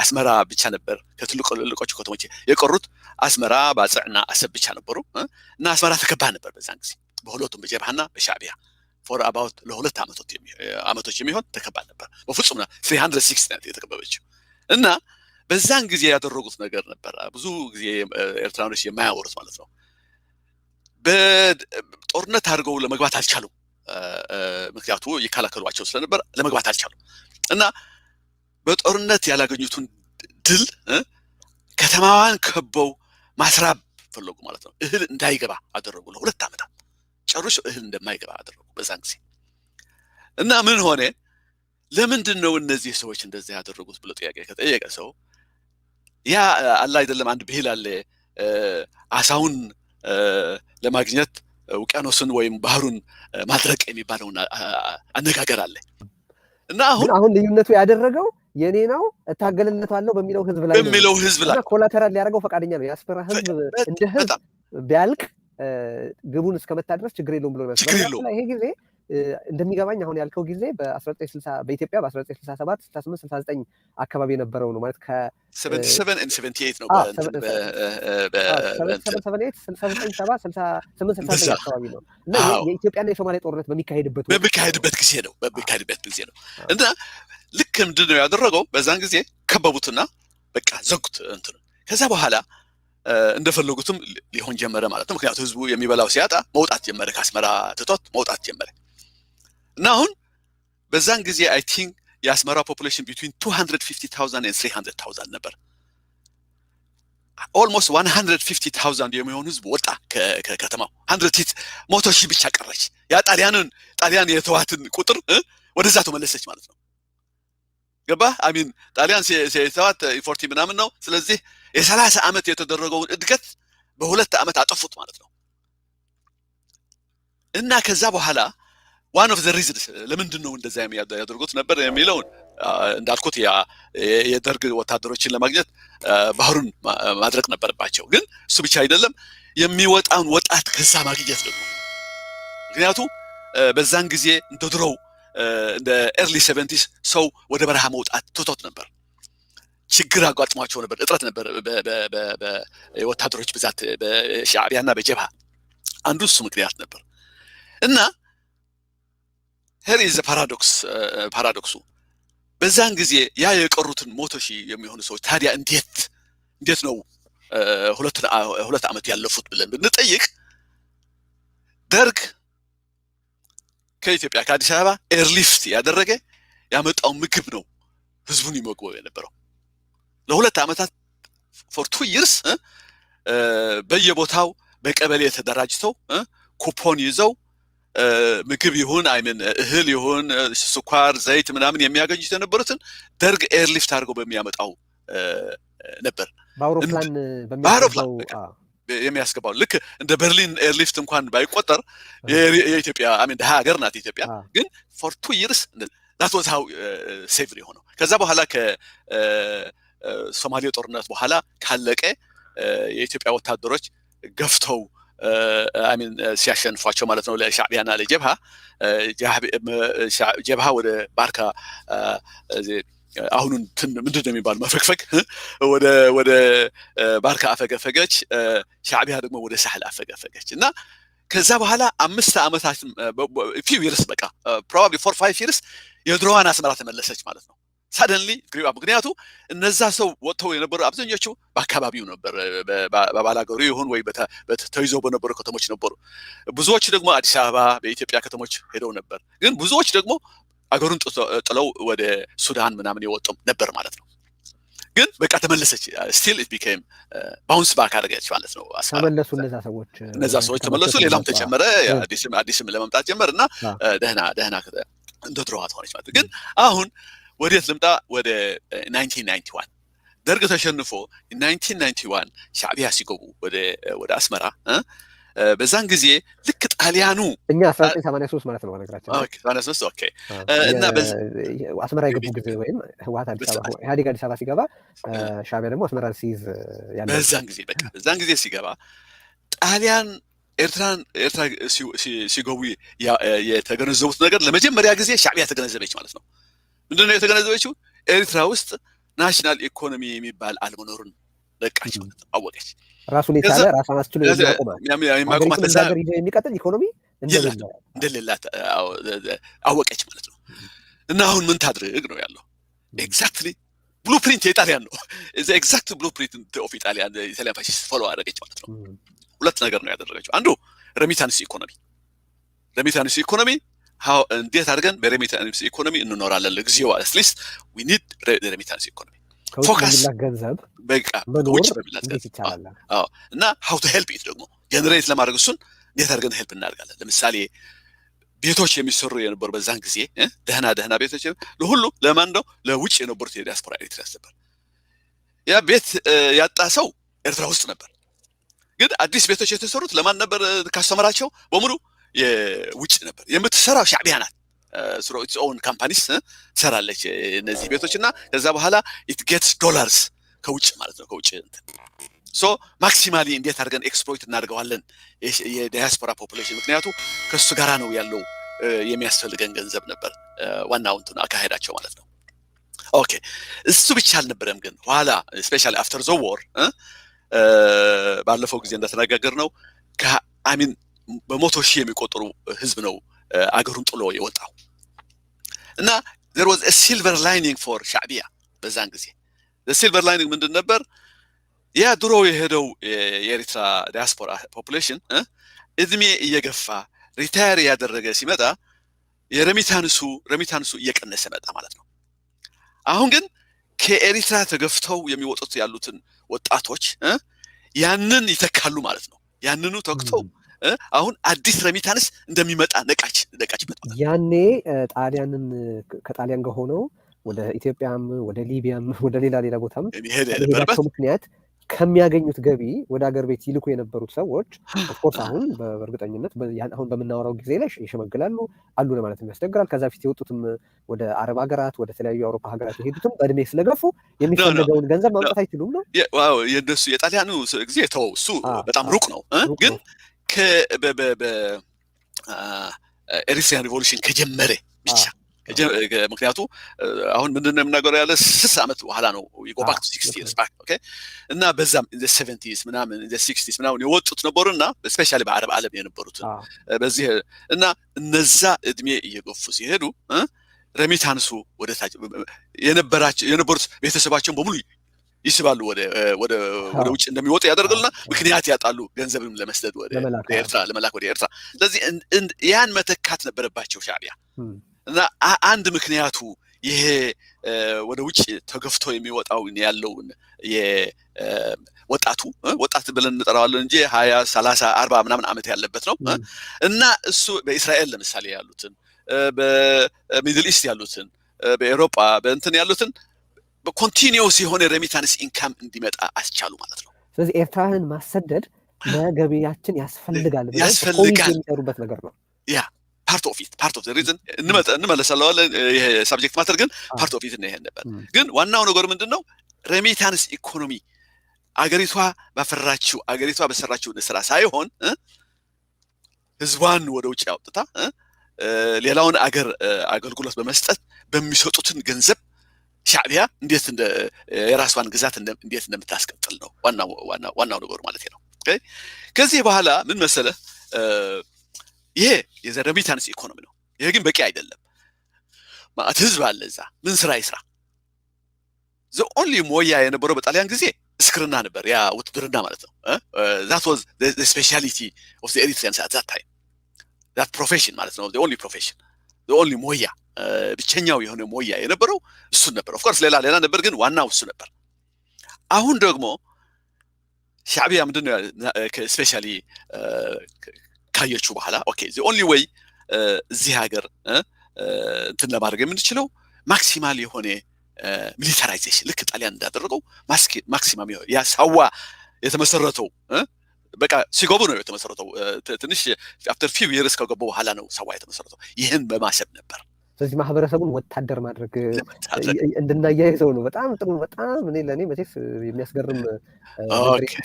[SPEAKER 1] አስመራ ብቻ ነበር ከትልቆቹ ከተሞች የቀሩት። አስመራ ባጽዕና አሰብ ብቻ ነበሩ እና አስመራ ተከባ ነበር በዛን ጊዜ በሁለቱም በጀብሃና በሻዕቢያ ፎር አባውት ለሁለት ዓመቶች የሚሆን ተከባ ነበር። በፍጹም 360 የተከበበችው እና በዛን ጊዜ ያደረጉት ነገር ነበር ብዙ ጊዜ ኤርትራኖች የማያወሩት ማለት ነው። በጦርነት አድርገው ለመግባት አልቻሉም። ምክንያቱ ይከላከሏቸው ስለነበር ለመግባት አልቻሉም እና በጦርነት ያላገኙትን ድል ከተማዋን ከበው ማስራብ ፈለጉ ማለት ነው። እህል እንዳይገባ አደረጉ። ለሁለት ዓመታት ጨርሶ እህል እንደማይገባ አደረጉ በዛን ጊዜ እና ምን ሆነ? ለምንድን ነው እነዚህ ሰዎች እንደዚህ ያደረጉት ብሎ ጥያቄ ከጠየቀ ሰው ያ አለ አይደለም አንድ ብሂል አለ አሳውን ለማግኘት ውቅያኖስን ወይም ባህሩን ማድረቅ የሚባለውን አነጋገር አለ እና አሁን
[SPEAKER 2] ልዩነቱ ያደረገው የኔ ነው እታገልነታለሁ በሚለው ህዝብ ላይ ኮላተራል ሊያደርገው ፈቃደኛ ነው። ያስፈራ ህዝብ እንደ ህዝብ ቢያልቅ ግቡን እስከመታ ድረስ ችግር የለውም ብሎ ነው። ይሄ ጊዜ እንደሚገባኝ አሁን ያልከው ጊዜ በ1960 በኢትዮጵያ በ1967 68 69 አካባቢ የነበረው ነው ማለት
[SPEAKER 1] ከ77 and 78 ነው
[SPEAKER 2] በ78 አካባቢ ነው እና የኢትዮጵያና የሶማሊያ ጦርነት በሚካሄድበት
[SPEAKER 1] ጊዜ ነው እና ልክ ምንድን ነው ያደረገው? በዛን ጊዜ ከበቡትና በቃ ዘጉት እንትን። ከዛ በኋላ እንደፈለጉትም ሊሆን ጀመረ ማለት ነው። ምክንያቱም ህዝቡ የሚበላው ሲያጣ መውጣት ጀመረ፣ ከአስመራ ትቶት መውጣት ጀመረ እና አሁን በዛን ጊዜ አይ ቲንክ የአስመራ ፖፑሌሽን ቢትዊን 250,000 and 300,000 ነበር። ኦልሞስት 150,000 የሚሆን ህዝብ ወጣ ከከተማው። 100,000 ብቻ ቀረች። ያ ጣሊያን የተዋትን ቁጥር ወደዛ ተመለሰች ማለት ነው። ገባ? አሚን ጣሊያን ሲተዋት 40 ምናምን ነው። ስለዚህ የ30 ዓመት የተደረገውን እድገት በሁለት ዓመት አጠፉት ማለት ነው። እና ከዛ በኋላ one of the reasons ለምንድን ነው እንደዛ ያደርጉት ነበር የሚለውን እንዳልኩት የደርግ ወታደሮችን ለማግኘት ባህሩን ማድረቅ ነበረባቸው። ግን እሱ ብቻ አይደለም፣ የሚወጣውን ወጣት ከዛ ማግኘት ደግሞ ምክንያቱ በዛን ጊዜ እንደ ድሮው እንደ ኤርሊ 70s ሰው ወደ በረሃ መውጣት ትቶት ነበር ችግር አጋጥሟቸው ነበር እጥረት ነበር በወታደሮች ብዛት በሻዕቢያና በጀብሃ አንዱ እሱ ምክንያት ነበር እና here is the ፓራዶክሱ በዛን ጊዜ ያ የቀሩትን 100,000 የሚሆኑ ሰዎች ታዲያ እንዴት ነው ሁለት ዓመት ያለፉት ብለን ብንጠይቅ ደርግ ከኢትዮጵያ ከአዲስ አበባ ኤርሊፍት ያደረገ ያመጣው ምግብ ነው ህዝቡን ይመግበው የነበረው ለሁለት ዓመታት for 2 years በየቦታው በቀበሌ ተደራጅተው ኩፖን ይዘው ምግብ ይሁን እህል ይሁን ስኳር ዘይት ምናምን የሚያገኙት የነበሩትን ደርግ ኤርሊፍት አድርገው በሚያመጣው ነበር በአውሮፕላን የሚያስገባው ልክ እንደ በርሊን ኤርሊፍት እንኳን ባይቆጠር የኢትዮጵያ ደሃ ሀገር ናት ኢትዮጵያ ግን for 2 years that was how saved የሆነው ከዛ በኋላ ከሶማሌ ጦርነት በኋላ ካለቀ የኢትዮጵያ ወታደሮች ገፍተው ሲያሸንፏቸው ማለት ነው ለሻዕቢያና ለጀብሃ ጀብሃ ወደ ባርካ አሁን ምንድነው የሚባል መፈክፈክ ወደ ባርካ አፈገፈገች ሻዕቢያ ደግሞ ወደ ሳህል አፈገፈገች እና ከዛ በኋላ 5 ዓመታት few years በቃ probably 4-5 years የድሮዋን አስመራ ተመለሰች ማለት ነው suddenly ምክንያቱ እነዛ ሰው ወጥተው የነበሩ አብዛኞቹ በአካባቢው ነበር በባላገሩ ይሁን ወይ በተይዘው በነበሩ ከተሞች ነበሩ ብዙዎች ደግሞ አዲስ አበባ በኢትዮጵያ ከተሞች ሄደው ነበር ግን ብዙዎች ደግሞ አገሩን ጥለው ወደ ሱዳን ምናምን የወጡም ነበር ማለት ነው ግን በቃ ተመለሰች still it became bounce back አደረገች ማለት ነው
[SPEAKER 2] ተመለሱ እነዛ ሰዎች
[SPEAKER 1] ተመለሱ ሌላም ተጨመረ አዲስም ለመምጣት ጀመርና ደህና እንደድሮዋት ሆነች ማለት ግን አሁን ወዴት ልምጣ ወደ 1991 ደርግ ተሸንፎ 1991 ሻዕቢያ ሲገቡ ወደ አስመራ በዛን ጊዜ ልክ ጣሊያኑ
[SPEAKER 2] እኛ 1983 ማለት ነው ነገራችን
[SPEAKER 1] ኦኬ 83 ኦኬ እና
[SPEAKER 2] አስመራ የገቡ ጊዜ ወይም ህወሓት አዲስ አበባ ኢህአዴግ አዲስ አበባ ሲገባ ሻዕቢያ ደግሞ አስመራን ሲይዝ ያለው
[SPEAKER 1] በዛን ጊዜ ሲገባ ጣሊያን ኤርትራ ሲገቡ የተገነዘቡት ነገር ለመጀመሪያ ጊዜ ሻዕቢያ ተገነዘበች ማለት ነው ምንድነው የተገነዘበችው ኤርትራ ውስጥ ናሽናል ኢኮኖሚ የሚባል አልመኖሩን ለቃች ማለት ነው አወቀች
[SPEAKER 2] ራሱን የቻለ ራሱን አስችሎ የሚያቆማት ለዛገር የሚቀጥል ኢኮኖሚ
[SPEAKER 1] እንደሌላት አወቀች ማለት ነው እና አሁን ምን ታድርግ ነው ያለው ኤግዛክትሊ ብሉፕሪንት የጣሊያን ነው ኤግዛክት ብሉፕሪንት ኦፍ ኢጣሊያን ፋሺስት ፎሎ አደረገች ማለት ነው ሁለት ነገር ነው ያደረገችው አንዱ ሬሚታንስ ኢኮኖሚ how እንዴት አድርገን በሬሚታንስ ኢኮኖሚ እንኖራለን ለጊዜው at least we need remittance economy ፎከስ
[SPEAKER 2] ገንዘብ
[SPEAKER 1] በቃ ወጭ በሚላት እና how to help it ደግሞ ጀነሬት ለማድረግ እሱን እንዴት አድርገን ሄልፕ እናደርጋለን ለምሳሌ ቤቶች የሚሰሩ የነበሩ በዛን ጊዜ ደህና ቤቶች ለሁሉ ለማን ነው ለውጭ የነበሩት የዲያስፖራ ኤሪትሪያስ ነበር ያ ቤት ያጣ ሰው ኤርትራ ውስጥ ነበር ግን አዲስ ቤቶች የተሰሩት ለማን ነበር ካስተመራቸው በሙሉ የውጭ ነበር የምትሰራው ሻዕቢያ ናት through its own companies ሰራለች እነዚህ ቤቶችና ከዛ በኋላ it gets dollars ከውጭ ማለት ነው ከውጭ so maximally እንዴት አድርገን ኤክስፕሎይት እናደርገዋለን የዲያስፖራ ፖፑሌሽን ምክንያቱ ከሱ ጋራ ነው ያለው የሚያስፈልገን ገንዘብ ነበር ዋናው እንትን አካሄዳቸው ማለት ነው ኦኬ እሱ ብቻ አልነበረም ግን ኋላ especially after the war ባለፈው ጊዜ እንደተነጋገር ነው በመቶ ሺህ የሚቆጠሩ ህዝብ ነው አገሩን ጥሎ የወጣው እና there was a silver lining for ሻዕቢያ በዛን ጊዜ the silver lining ምንድን ነበር ያ ድሮ የሄደው የኤሪትራ ዲያስፖራ ፖፑሌሽን እድሜ እየገፋ ሪታየር ያደረገ ሲመጣ የሬሚታንሱ እየቀነሰ መጣ ማለት ነው አሁን ግን ከኤሪትራ ተገፍተው የሚወጡት ያሉትን ወጣቶች ያንን ይተካሉ ማለት ነው ያንኑ ተክተው አሁን አዲስ ሬሚታንስ እንደሚመጣ ነቃችበት
[SPEAKER 2] ያኔ ከጣሊያን ጋር ሆነው ወደ ኢትዮጵያም ወደ ሊቢያም ወደ ሌላ ቦታም የሄደው ምክንያት ከሚያገኙት ገቢ ወደ ሀገር ቤት ይልኩ የነበሩት ሰዎች ኦፍኮርስ አሁን በእርግጠኝነት አሁን በምናወራው ጊዜ ላይ ይሸመግላሉ አሉ ለማለት ያስቸግራል። ከዛ ፊት የወጡትም ወደ አረብ ሀገራት ወደ ተለያዩ የአውሮፓ ሀገራት የሄዱትም በእድሜ ስለገፉ የሚፈለገውን ገንዘብ ማምጣት አይችሉም ነው።
[SPEAKER 1] የእነሱ የጣሊያኑ ጊዜ ተወው፣ እሱ በጣም ሩቅ ነው። ግን ኤሪትሪያን ሪቮሉሽን ከጀመረ ብቻ ምክንያቱ አሁን ምንድነው የምናገረው ያለ 60 ዓመት በኋላ ነው go back to 60 years back okay እና በዛም in the 70s ምናምን in the 60s ምናምን የወጡት ነበሩና ስፔሻሊ በአረብ ዓለም የነበሩት በዚህ እና እነዛ እድሜ እየገፉ ሲሄዱ ረሚታንሱ ወደ ታች የነበሩት ቤተሰባቸውን በሙሉ ይስባሉ ወደ ውጭ እንደሚወጡ ያደርጋሉና ምክንያት ያጣሉ ገንዘብም ለመስደድ ወደ ኤርትራ ለመላክ ወደ ኤርትራ። ስለዚህ ያን መተካት ነበረባቸው ሻዕቢያ እና አንድ ምክንያቱ ይሄ ወደ ውጭ ተገፍቶ የሚወጣው ያለውን ወጣት ብለን እንጠራዋለን እንጂ 20 30 40 ምናምን ዓመት ያለበት ነው እና እሱ በእስራኤል ለምሳሌ ያሉትን በሚድል ኢስት ያሉትን በአውሮፓ በእንትን ያሉትን በኮንቲኒዩስ የሆነ ሬሚታንስ ኢንካም እንዲመጣ አስቻሉ ማለት ነው።
[SPEAKER 2] ስለዚህ ኤርትራን ማሰደድ ለገቢያችን ያስፈልጋል የሚሰሩበት ነገር ነው።
[SPEAKER 1] ያ part of the reason እንመለሳለን ይሄ ሰብጀክት ማተር ግን part of it ነው። ይሄ ነበር ግን ዋናው ነገር ምንድነው ሬሚታንስ ኢኮኖሚ አገሪቷ ባፈራችው አገሪቷ በሰራችው ስራ ሳይሆን ህዝቧን ወደ ውጭ ያወጣታ ሌላውን አገልግሎት በመስጠት በሚሰጡትን ገንዘብ ሻዕቢያ እንዴት እንደ የራስዋን ግዛት እንዴት እንደምታስቀጥል ነው ዋናው ነገር ማለት ነው። ኦኬ ከዚህ በኋላ ምን መሰለ ይሄ የዘረሚታንስ ኢኮኖሚ ነው። ይሄ ግን በቂ አይደለም። ማለት ህዝብ አለ እዛ ምን ስራ ይስራ? the only ሞያ የነበረው በጣሊያን ጊዜ እስክርና ነበር፣ ያ ውትድርና ማለት ነው። that was the specialty of the Eritreans at that time, that profession ማለት ነው። the only ሞያ ብቸኛው የሆነ ሞያ የነበረው እሱ ነበር። of course ሌላ ነበር ግን ዋናው እሱ ነበር። አሁን ደግሞ ሻዕቢያ ምንድነው ስፔሻሊ ካየቹ በኋላ ኦኬ the only way እዚህ ሀገር እንትን ለማድረግ የምንችለው ማክሲማል የሆነ ሚሊታራይዜሽን ልክ ጣሊያን እንዳደረገው ማክሲማም ያ ሳዋ የተመሰረተው በቃ ሲገቡ ነው የተመሰረተው። ትንሽ after few years ከገቡ በኋላ ነው ሳዋ የተመሰረተው። ይሄን በማሰብ ነበር።
[SPEAKER 2] ስለዚህ ማህበረሰቡን ወታደር ማድረግ እንድናያይዘው ነው። በጣም ጥሩ በጣም ለኔ መቼስ የሚያስገርም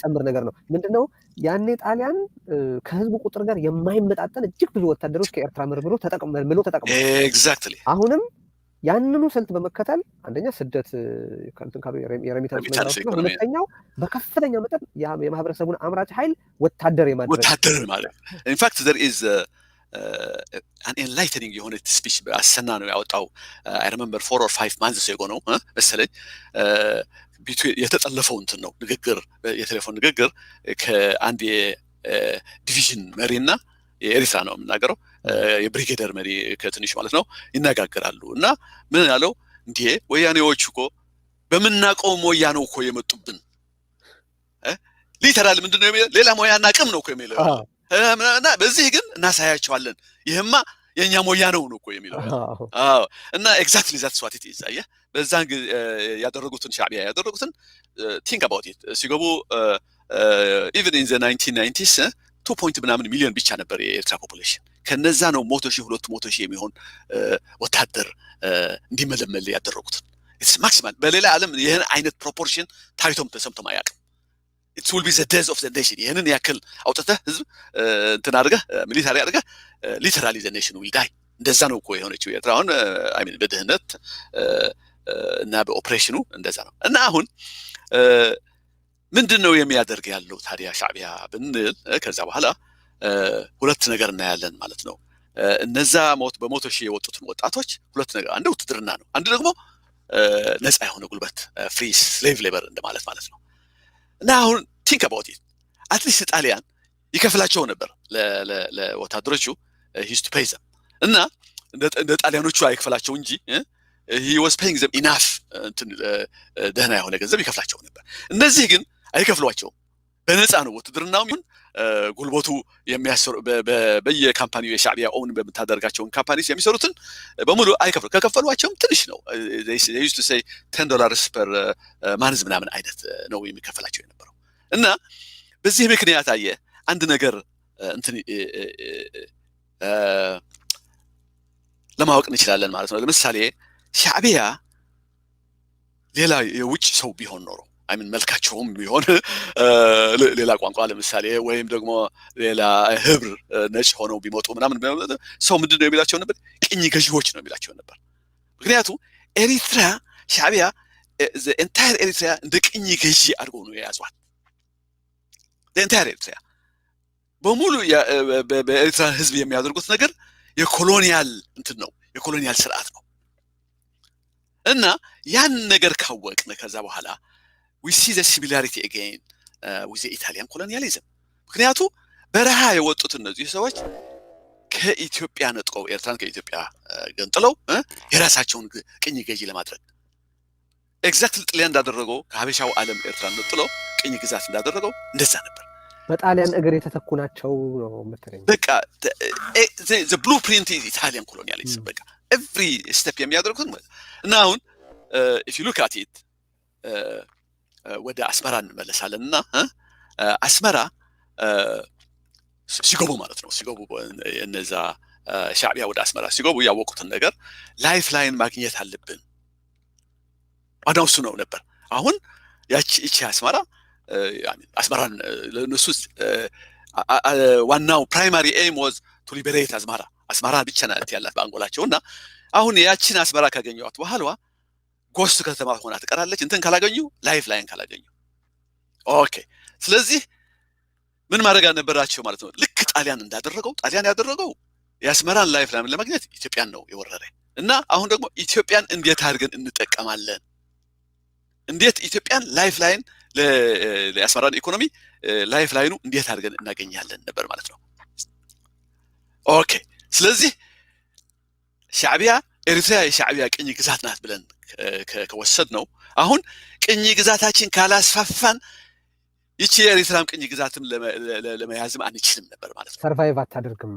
[SPEAKER 2] ጨምር ነገር ነው። ምንድነው ያኔ ጣሊያን ከህዝቡ ቁጥር ጋር የማይመጣጠን እጅግ ብዙ ወታደሮች ከኤርትራ ምርምሮ ተጠቅመው
[SPEAKER 1] ኤግዛክትሊ
[SPEAKER 2] አሁንም ያንኑ ስልት በመከተል አንደኛ ስደት ከንትን ካሉ የሬሚታንስ ነው። ሁለተኛው በከፍተኛ መጠን የማህበረሰቡን አምራች ኃይል ወታደር
[SPEAKER 1] ማለት in fact there is an enlightening የሆነ ስፒች አሰና ነው ያወጣው። I remember 4 or 5 months ago ነው መሰለኝ የተጠለፈው እንትን ነው ንግግር የቴሌፎን ንግግር ከአንድ የዲቪዥን መሪና የኤሪትራ ነው የምናገረው የብሪጌደር መሪ ከትንሽ ማለት ነው ይነጋገራሉ እና ምን ያለው እንዴ ወያኔዎች እኮ በመናቀው ሞያ ነው እኮ የመጡብን ሊተራል ምንድነው የሚለው ሌላ ሞያና ቅም ነው እኮ የሚለው እና በዚህ ግን እናሳያቸዋለን ይሄማ የኛ ሞያ ነው እኮ የሚለው እና ኤግዛክትሊ that's what it is አየህ በዛን ያደረጉትን ሻዕቢያ ያደረጉትን think about it ሲገቡ even in the 1990s 2 ምናምን ሚሊዮን ብቻ ነበር የኤርትራ ፖፑሌሽን። ከነዛ ነው 100,000 የሚሆን ወታደር እንዲመለመል ያደረጉት። it's maximal በሌላ ዓለም ይሄን አይነት ፕሮፖርሽን ታይቶም ተሰምቶም አያውቅም። it will be the death of the nation ይሄንን ያክል አውጥተህ ህዝብ እንትን አድርገህ ሚሊታሪ አድርገህ literally the nation will die። እንደዛ ነው እኮ የሆነችው ኤርትራ አሁን I mean በድህነት እና በኦፕሬሽኑ እንደዛ ነው። እና አሁን ምንድነው የሚያደርግ ያለው ታዲያ ሻዕቢያ ብንል ከዛ በኋላ ሁለት ነገር እናያለን ማለት ነው። እነዛ በ100,000 የወጡትን ወጣቶች ሁለት ነገር አንዱ ውትድርና ነው፣ አንዱ ደግሞ ነፃ የሆነ ጉልበት ፍሪ ስሌቭ ሌበር እንደማለት ማለት ነው። እና አሁን think about it at least ጣሊያን ይከፍላቸው ነበር ለወታደሮቹ he used to pay them እና እንደ ጣሊያኖቹ አይከፍላቸው እንጂ he was paying them enough ደህና የሆነ ገንዘብ ይከፍላቸው ነበር። እነዚህ ግን አይከፍሏቸው በነፃ ነው ውትድርናው ይሁን ጉልበቱ የሚያሰሩ በየካምፓኒው የሻዕቢያ ኦውን በመታደርጋቸው ካምፓኒስ የሚሰሩትን በሙሉ አይከፍሉ ከከፈሏቸውም ትንሽ ነው። they used to say $10 per month ምናምን አይነት ነው የሚከፈላቸው የነበረው። እና በዚህ ምክንያት አየ አንድ ነገር እንትን ለማወቅ እንችላለን ማለት ነው። ለምሳሌ ሻዕቢያ ሌላ የውጭ ሰው ቢሆን ኖሮ አይምን መልካቸውም ቢሆን ሌላ ቋንቋ ለምሳሌ ወይም ደግሞ ሌላ ህብር ነጭ ሆነው ቢመጡ ምናምን ሰው ምንድነው የሚላቸው ነበር? ቅኝ ገዢዎች ነው የሚላቸው ነበር። ምክንያቱም ኤሪትራ ሻዕቢያ ኢንታየር ኤሪትራ እንደ ቅኝ ገዢ አድርገው ነው የያዟት። ኢንታየር ኤሪትራ በሙሉ በኤሪትራ ህዝብ የሚያደርጉት ነገር የኮሎኒያል እንትን ነው፣ የኮሎኒያል ስርዓት ነው። እና ያን ነገር ካወቅን ከዛ በኋላ we see the similarity again with the Italian colonialism። ምክንያቱ በረሃ የወጡት እነዚህ ሰዎች ከኢትዮጵያ ነጥቀው ኤርትራን ከኢትዮጵያ ገንጥለው የራሳቸውን ቅኝ ገዢ ለማድረግ ኤግዛክትሊ ጣሊያን እንዳደረገው ከሀበሻው ዓለም ኤርትራን ነጥለው ቅኝ ግዛት እንዳደረገው እንደዛ ነበር።
[SPEAKER 2] በጣሊያን እግር የተተኩ ናቸው ነው መሰለኝ።
[SPEAKER 1] በቃ the blueprint is Italian colonialism። በቃ every step የሚያደርጉት እና አሁን if you look at it ወደ አስመራ እንመለሳለንና አስመራ ሲገቡ ማለት ነው ሲገቡ እነዛ ሻዕቢያ ወደ አስመራ ሲገቡ ያወቁትን ነገር ላይፍ ላይን ማግኘት አለብን አዳውሱ ነው ነበር። አሁን ያቺ አስመራ አስመራን ለነሱ ዋናው ፕራይማሪ ኤም was to liberate አስመራ ብቻ ናት ያላት በአንጎላቸውና አሁን ያቺን አስመራ ካገኙት በኋላ ጎስት ከተማ ሆና ትቀራለች። እንትን ካላገኙ ላይፍ ላይን ካላገኙ ኦኬ። ስለዚህ ምን ማድረግ አልነበራቸው ማለት ነው። ልክ ጣሊያን እንዳደረገው ጣሊያን ያደረገው የአስመራን ላይፍ ላይን ለማግኘት ኢትዮጵያን ነው የወረረ እና አሁን ደግሞ ኢትዮጵያን እንዴት አድርገን እንጠቀማለን፣ እንዴት ኢትዮጵያን ላይፍ ላይን ለአስመራን ኢኮኖሚ ላይፍ ላይኑ እንዴት አድርገን እናገኛለን ነበር ማለት ነው። ኦኬ። ስለዚህ ሻዕቢያ ኤሪትራ የሻዕቢያ ቅኝ ግዛት ናት ብለን ከወሰድ ነው አሁን ቅኝ ግዛታችን ካላስፋፋን ይቺ የኤሪትራም ቅኝ ግዛትም ለመያዝም አንችልም ነበር ማለት ነው።
[SPEAKER 2] ሰርቫይቭ አታደርግም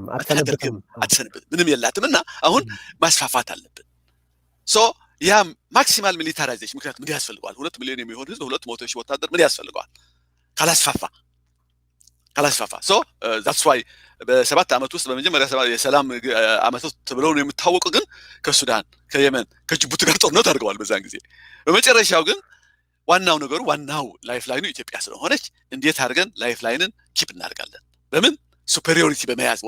[SPEAKER 1] አትሰነብትም ምንም የላትምና አሁን ማስፋፋት አለብን። ሶ ያ ማክሲማል ሚሊታራይዜሽን ምክንያቱም ምን ያስፈልጋል? 2 ሚሊዮን የሚሆን ህዝብ 200,000 ወታደር ምን ያስፈልጋል? ካላስፋፋ ሶ that's why በ7 ዓመት ውስጥ በመጀመሪያ የሰላም ዓመታት ተብለው ነው የሚታወቁ፣ ግን ከሱዳን ከየመን ከጅቡቲ ጋር ጦርነት አድርገዋል በዛን ጊዜ። በመጨረሻው ግን ዋናው ላይፍ ላይኑ ኢትዮጵያ ስለሆነች እንዴት አድርገን ላይፍ ላይንን ኪፕ እናደርጋለን? በምን ሱፐሪዮሪቲ በመያዝ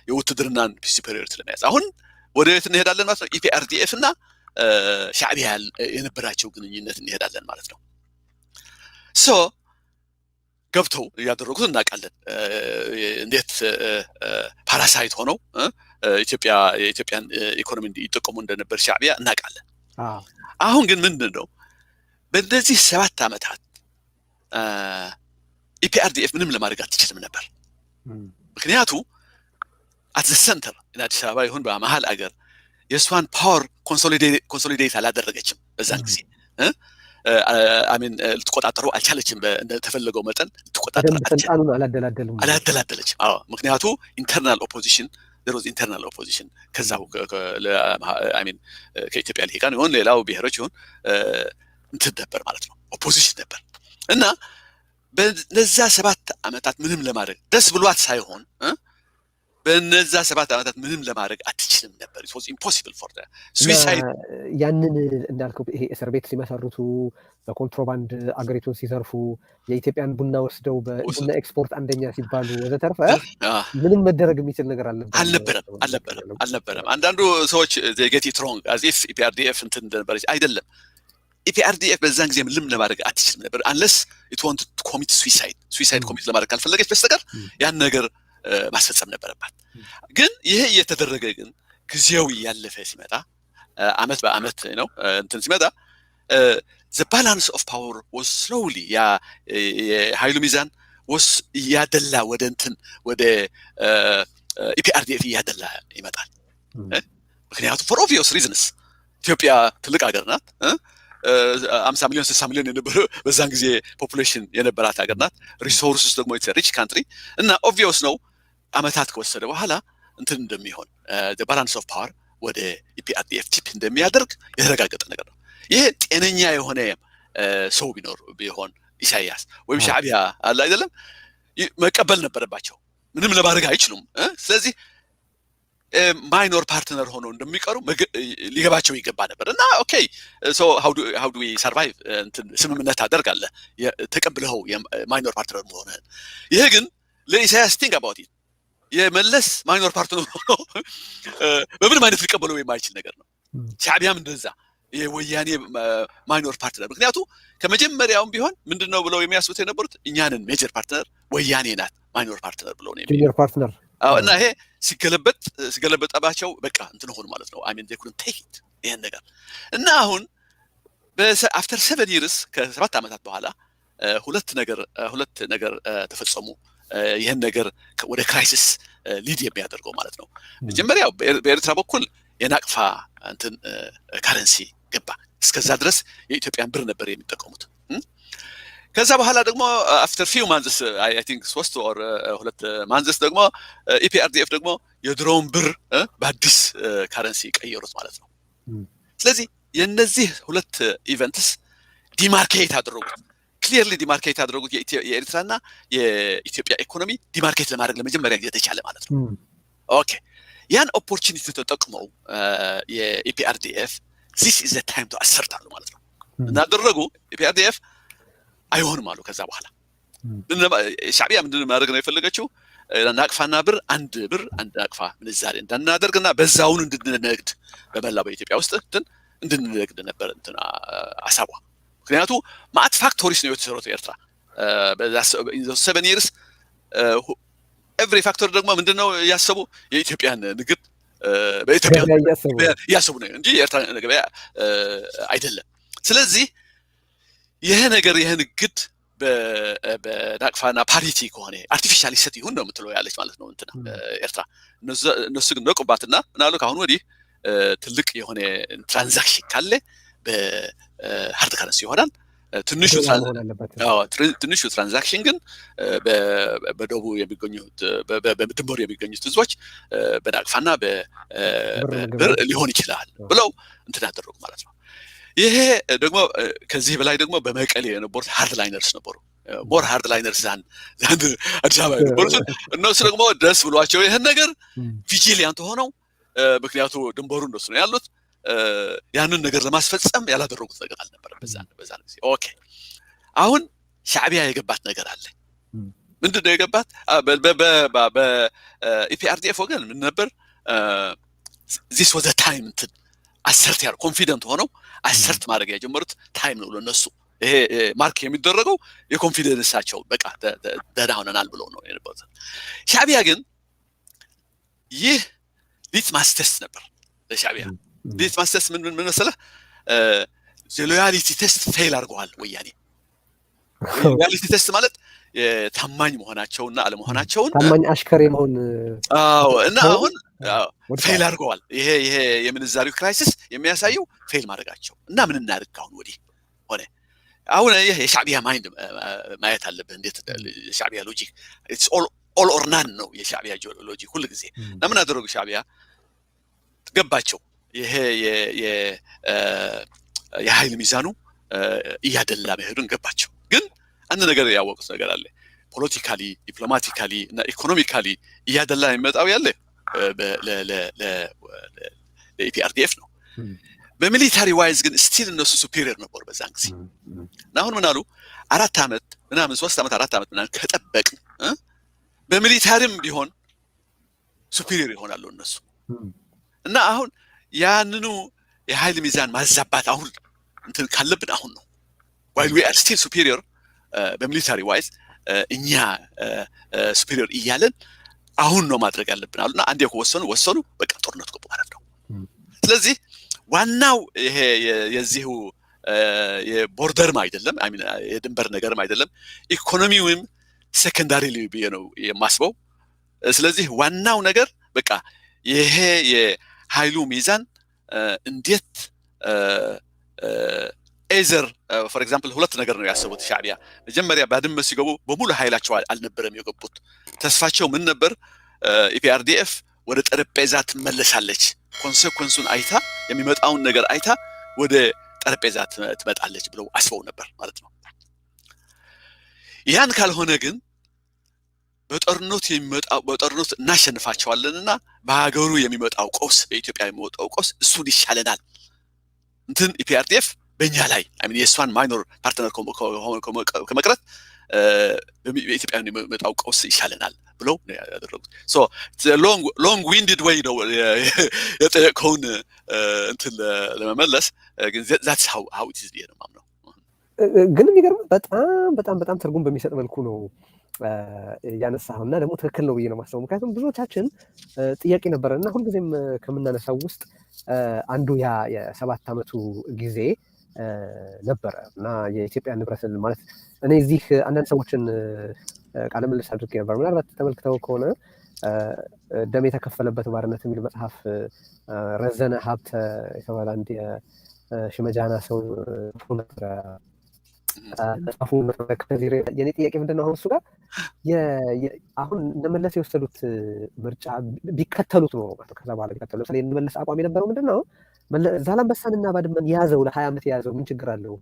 [SPEAKER 1] የውትድርናን ሱፐሪዮሪቲ ለመያዝ አሁን ወደ የት እንሄዳለን ማለት ነው? ኢፒአርዲኤፍ እና ሻዕቢያ የነበራቸው ግንኙነት እንሄዳለን ማለት ነው። ሶ ገብተው ያደረጉት እናውቃለን። እንዴት ፓራሳይት ሆነው የኢትዮጵያን ኢኮኖሚ እንዲጠቀሙ እንደነበር ሻዕቢያ እናውቃለን። አሁን ግን ምንድነው በእነዚህ 7 ዓመታት ኢፒአርዲኤፍ ምንም ለማድረግ አትችልም ነበር። ምክንያቱ አት ዘ ሰንተር አዲስ አበባ ይሁን በመሃል አገር የእሷን ፓወር ኮንሶሊዴት አላደረገችም በዛን ጊዜ አሜን ልትቆጣጠረው አልቻለችም። እንደተፈለገው መጠን ልትቆጣጠር አላደላደለችም። ምክንያቱ ኢንተርናል ኦፖዚሽን ኢንተርናል ኦፖዚሽን ከዛው አሜን ከኢትዮጵያ ልሂቃን ይሁን ሌላው ብሔሮች ይሁን እንትን ነበር ማለት ነው፣ ኦፖዚሽን ነበር እና በነዛ 7 ዓመታት ምንም ለማድረግ ደስ ብሏት ሳይሆን በነዛ 7 ዓመታት ምንም ለማድረግ አትችልም ነበር። it was impossible for the suicide።
[SPEAKER 2] ያንን እንዳልከው ይሄ እስር ቤት ሲመሰርቱ በኮንትሮባንድ አገሪቱን ሲዘርፉ የኢትዮጵያን ቡና ወስደው በቡና ኤክስፖርት አንደኛ ሲባሉ ወዘተርፈ ምንም መደረግ የሚችል ነገር አልነበረም። አንዳንዱ ሰዎች they get it wrong as if ኢፒአርዲኤፍ እንትን እንደነበረች አይደለም። ኢፒአርዲኤፍ በዛን ጊዜ ምንም ለማድረግ አትችልም ነበር unless it wanted to commit suicide commit ለማድረግ ካልፈለገች በስተቀር ያን ነገር ማስፈጸም ነበረባት። ግን ይሄ እየተደረገ ግን ጊዜው ያለፈ ሲመጣ አመት በአመት ነው እንትን ሲመጣ the balance of power was slowly የኃይሉ ሚዛን was ያደላ ወደ እንትን ወደ ኢፒአርዲኤፍ ያደላ ይመጣል። ምክንያቱም for obvious reasons ኢትዮጵያ ትልቅ ሀገር ናት። 50 ሚሊዮን 60 ሚሊዮን የነበረ በዛን ጊዜ ፖፑሌሽን የነበራት ሀገር ናት። ሪሶርስስ ደግሞ it's a rich country እና obvious ነው አመታት ከወሰደ በኋላ እንትን እንደሚሆን the balance of power ወደ ኢፒአርዲኤፍ ቲፕ እንደሚያደርግ የተረጋገጠ ነገር ነው። ይሄ ጤነኛ የሆነ ሰው ቢሆን
[SPEAKER 1] ኢሳያስ ወይም ሻዕቢያ አለ አይደለም መቀበል ነበረባቸው ምንም ለማድረግ አይችሉም ስለዚህ ማይኖር ፓርትነር ሆኖ እንደሚቀሩ ሊገባቸው ይገባ ነበር እና ኦኬ ሶ how do we survive ስምምነት አደርጋለ ተቀብለው የማይኖር ፓርትነር ሆነ ይሄ ግን ለኢሳያስ think about it የመለስ ማይኖር ፓርትነር ሆኖ በምን ማለት ሊቀበለው የማይችል ነገር ነው ሻዕቢያም እንደዛ የወያኔ ማይኖር ፓርትነር ምክንያቱ ከመጀመሪያውም ቢሆን ምንድነው ብለው የሚያስቡት የነበሩት እኛንን ሜጀር ፓርትነር ወያኔ ናት ማይኖር ፓርትነር ብለው ነው
[SPEAKER 2] ሜጀር ፓርትነር
[SPEAKER 1] እና ይሄ ሲገለበጣባቸው በቃ እንትን ሆነ ማለት ነው I mean they couldn't take it ይሄን ነገር እና አሁን after 7 years ከ7 አመታት በኋላ ሁለት ነገር ተፈጸሙ ይሄን ነገር ወደ ክራይሲስ ሊድ የሚያደርገው ማለት ነው መጀመሪያው በኤርትራ በኩል የናቅፋ እንትን ካረንሲ ገባ እስከዛ ድረስ የኢትዮጵያን ብር ነበር የሚጠቀሙት ከዛ በኋላ ደግሞ after few months I think 3 or 2 months ደግሞ ኢፒአርዲኤፍ ደግሞ የድሮውን ብር በአዲስ ካረንሲ ቀየሩት ማለት ነው ስለዚህ የነዚህ ሁለት ኢቨንትስ ዲማርኬት አደረጉት ክሊርሊ ዲማርኬት አደረጉት የኤርትራና የኢትዮጵያ ኢኮኖሚ ዲማርኬት ለማድረግ ለመጀመሪያ ጊዜ ተቻለ ማለት ነው ኦኬ ያን ኦፖርቹኒቲ ተጠቅመው የኢፒአርዲኤፍ this is the time to assert አሉ ማለት ነው እና አደረጉ ኢፒአርዲኤፍ አይሆንም አሉ ከዛ በኋላ ሻዕቢያ ምንድነው ማድረግ ነው የፈለገችው ናቅፋና ብር አንድ ናቅፋ ምንዛሬ እንዳናደርግና በዛውን እንድንነግድ በመላው በኢትዮጵያ ውስጥ እንድንነግድ ነበር አሳቧ ምክንያቱ ማት ፋክቶሪስ ነው የተሰሩት ኤርትራ በዛ 7 years every factor ደግሞ ምንድነው ያሰቡ የኢትዮጵያን ንግድ በኢትዮጵያ ያሰቡ ነው እንጂ የኤርትራ ገበያ አይደለም ስለዚህ ይሄ ነገር ይሄን ግድ በናቅፋና ፓሪቲ ከሆነ አርቲፊሻሊ ሰት ይሁን ነው የምትለው ያለች ማለት ነው እንትና ኤርትራ እነሱ ግን ነቁባትና ምናሉ ካሁን ወዲህ ትልቅ የሆነ ትራንዛክሽን ካለ በሃርድ ካረንሲ ይሆናል ትንሹ ትራንዛክሽን ግን በደቡብ የሚገኙት በድንበሩ የሚገኙት ህዝቦች በናቅፋና በብር ሊሆን ይችላል ብለው እንትን ያደረጉ ማለት ነው ይሄ ደግሞ ከዚህ በላይ ደግሞ በመቀሌ የነበሩት ሃርድ ላይነርስ ነበሩ ሞር ሃርድ ላይነርስ ዛን አዲስ አበባ ነበሩ እነሱ ደግሞ ደስ ብሏቸው ይሄን ነገር ቪጂሊያንት ሆነው ምክንያቱ ድንበሩ እንደሱ ነው ያሉት ያንን ነገር ለማስፈጸም ያላደረጉት ነገር አልነበረም በዛ ጊዜ ኦኬ አሁን ሻዕቢያ የገባት ነገር አለ ምንድነው የገባት በኢፒአርዲኤፍ ወገን ምን ነበር this was a time አሰርት ያር ኮንፊደንት ሆነው አሰርት ማድረግ የጀመሩት ታይም ነው ለነሱ ይሄ ማርክ የሚደረገው የኮንፊደንሳቸው በቃ ደዳውናል ብለው ነው የነበሩት ሻዕቢያ ግን ይህ ሊትማስ ቴስት ነበር ለሻዕቢያ ሊትማስ ቴስት ምን መሰለህ ሎያሊቲ ቴስት ፌል አድርገዋል ወያኔ ሎያሊቲ ቴስት ማለት ታማኝ መሆናቸውና አለመሆናቸውን
[SPEAKER 2] ታማኝ አሽከሬ መሆን
[SPEAKER 1] እና አሁን ፌል አድርገዋል ይሄ የምንዛሪው ክራይሲስ የሚያሳየው ፌል ማድረጋቸው እና ምን እናድርግ አሁን ወዲህ ሆነ አሁን ይሄ የሻዕቢያ ማይንድ ማየት አለብህ እንዴት የሻዕቢያ ሎጂክ it's all or none ነው የሻዕቢያ ሎጂክ ሁሉ ጊዜ እና ምን አደረጉ ሻዕቢያ ገባቸው ይሄ የኃይል ሚዛኑ እያደላ መሄዱን ገባቸው ግን አንድ ነገር ያወቁት ነገር አለ ፖለቲካሊ ዲፕሎማቲካሊ እና ኢኮኖሚካሊ እያደላ የሚመጣው ያለ ለኢፒአርዲኤፍ ነው በሚሊታሪ ዋይዝ ግን ስቲል እነሱ ሱፔሪየር ነበሩ በዛን ጊዜ እና አሁን ምን አሉ 4 አመት ምናምን 3 አመት 4 አመት ምናምን ከጠበቅ በሚሊታሪም ቢሆን ሱፔሪየር ይሆናሉ እነሱ እና አሁን ያንኑ የኃይል ሚዛን ማዛባት አሁን እንትን ካለብን አሁን ነው while we are still superior በሚሊታሪ ዋይዝ እኛ ሱፔሪየር እያለን አሁን ነው ማድረግ ያለብን አሉና አንዴ ወሰኑ በቃ ጦርነት ገቡ ማለት ነው ስለዚህ ዋናው ይሄ የዚሁ የቦርደርም አይደለም አይ ሚን የድንበር ነገርም አይደለም ኢኮኖሚውም ሴኮንዳሪ ነው የማስበው ስለዚህ ዋናው ነገር በቃ ይሄ የኃይሉ ሚዛን እንዴት ኤዘር ፎር ኤግዛምፕል ሁለት ነገር ነው ያሰቡት ሻዕቢያ መጀመሪያ ባድመ ሲገቡ በሙሉ ኃይላቸው አልነበረም የገቡት ተስፋቸው ምን ነበር ኢፒአርዲኤፍ ወደ ጠረጴዛ ትመለሳለች ኮንሲኩዌንሱን አይታ የሚመጣውን ነገር አይታ ወደ ጠረጴዛ ትመጣለች ብለው አስበው ነበር ማለት ነው ያን ካልሆነ ግን በጦርነት እናሸንፋቸዋለንና በሀገሩ የሚመጣው ቀውስ በኢትዮጵያ የሚመጣው ቀውስ እሱን ይሻለናል እንትን ኢፒአርዲኤፍ በእኛ ላይ የእሷን ማይኖር ፓርትነር ከመቅረት በኢትዮጵያ የሚመጣው ቀውስ ይሻለናል ብለው ነው ያደረጉት። ሶ ሎንግ ዊንድድ ዌይ ነው የጠየቀውን እንትን ለመመለስ ግን that's how it is ነው ማምነው።
[SPEAKER 2] ግን የሚገርም በጣም ትርጉም በሚሰጥ መልኩ ነው ያነሳውና ደግሞ ትክክል ነው ብዬ ነው ማስበው። ምክንያቱም ብዙዎቻችን ጥያቄ ነበረና ሁልጊዜም ከምናነሳው ውስጥ አንዱ ያ የ7 ዓመቱ ጊዜ ነበረ እና የኢትዮጵያ ንብረትን ማለት እኔ እዚህ አንዳንድ ሰዎችን ቃለ ምልልስ አድርጌ ነበር። ምናልባት ተመልክተው ከሆነ ደም የተከፈለበት ባርነት የሚል መጽሐፍ ረዘነ ሀብተ የተባለ አንድ የሽመጃና ሰው ነበረ መጽሐፉ ከዚህ የኔ ጥያቄ ምንድነው አሁን እሱ ጋር አሁን እነመለስ የወሰዱት ምርጫ ቢከተሉት ነው ማለት ከዛ በኋላ ቢከተሉ ለምሳሌ እነመለስ አቋም የነበረው ምንድነው ዛላምበሳንና ባድመን ያዘው ለ20 ዓመት ያዘው ምን ችግር አለው